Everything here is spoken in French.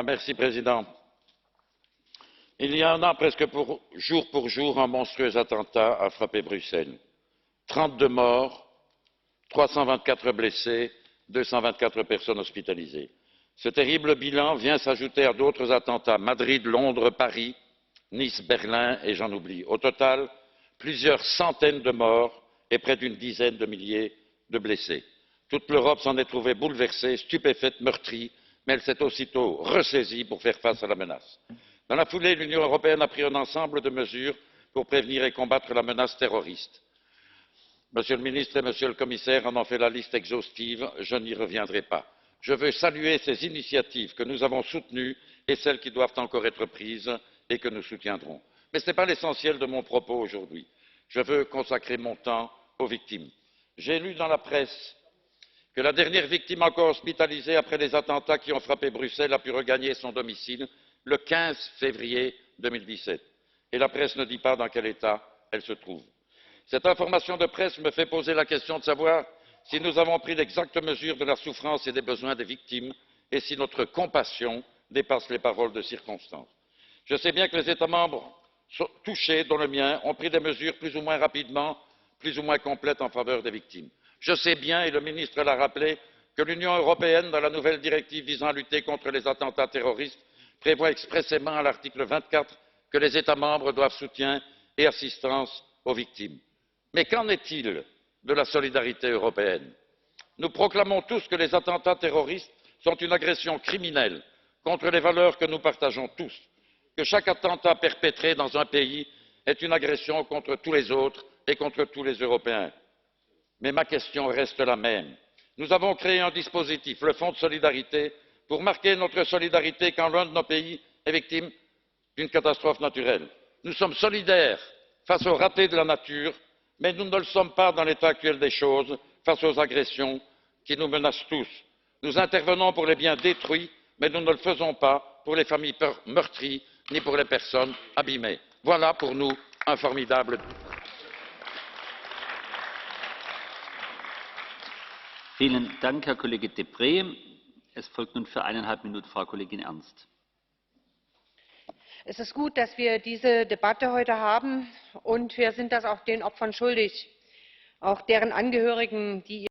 Monsieur le Président, il y a un an, presque jour pour jour, un monstrueux attentat a frappé Bruxelles. 32 morts, 324 blessés, 224 personnes hospitalisées. Ce terrible bilan vient s'ajouter à d'autres attentats Madrid, Londres, Paris, Nice, Berlin et j'en oublie. Au total, plusieurs centaines de morts et près d'une dizaine de milliers de blessés. Toute l'Europe s'en est trouvée bouleversée, stupéfaite, meurtrie, mais elle s'est aussitôt ressaisie pour faire face à la menace. Dans la foulée, l'Union européenne a pris un ensemble de mesures pour prévenir et combattre la menace terroriste. Monsieur le ministre et Monsieur le commissaire en ont fait la liste exhaustive, je n'y reviendrai pas. Je veux saluer ces initiatives que nous avons soutenues et celles qui doivent encore être prises et que nous soutiendrons. Mais ce n'est pas l'essentiel de mon propos aujourd'hui. Je veux consacrer mon temps aux victimes. J'ai lu dans la presse que la dernière victime encore hospitalisée après les attentats qui ont frappé Bruxelles a pu regagner son domicile le 15 février 2017. Et la presse ne dit pas dans quel état elle se trouve. Cette information de presse me fait poser la question de savoir si nous avons pris l'exacte mesure de la souffrance et des besoins des victimes et si notre compassion dépasse les paroles de circonstance. Je sais bien que les États membres touchés, dont le mien, ont pris des mesures plus ou moins rapidement, plus ou moins complètes en faveur des victimes. Je sais bien, et le ministre l'a rappelé, que l'Union européenne, dans la nouvelle directive visant à lutter contre les attentats terroristes, prévoit expressément à l'article 24 que les États membres doivent soutien et assistance aux victimes. Mais qu'en est-il de la solidarité européenne? Nous proclamons tous que les attentats terroristes sont une agression criminelle contre les valeurs que nous partageons tous, que chaque attentat perpétré dans un pays est une agression contre tous les autres et contre tous les Européens. Mais ma question reste la même. Nous avons créé un dispositif, le Fonds de solidarité, pour marquer notre solidarité quand l'un de nos pays est victime d'une catastrophe naturelle. Nous sommes solidaires face aux ratés de la nature, mais nous ne le sommes pas dans l'état actuel des choses face aux agressions qui nous menacent tous. Nous intervenons pour les biens détruits, mais nous ne le faisons pas pour les familles meurtries ni pour les personnes abîmées. Voilà pour nous un formidable Herr Kollege Deprez. Es folgt nun für 1,5 Minuten Frau Kollegin Ernst. Es ist gut, dass wir diese Debatte heute haben, und wir sind das auch den Opfern schuldig, auch deren Angehörigen, die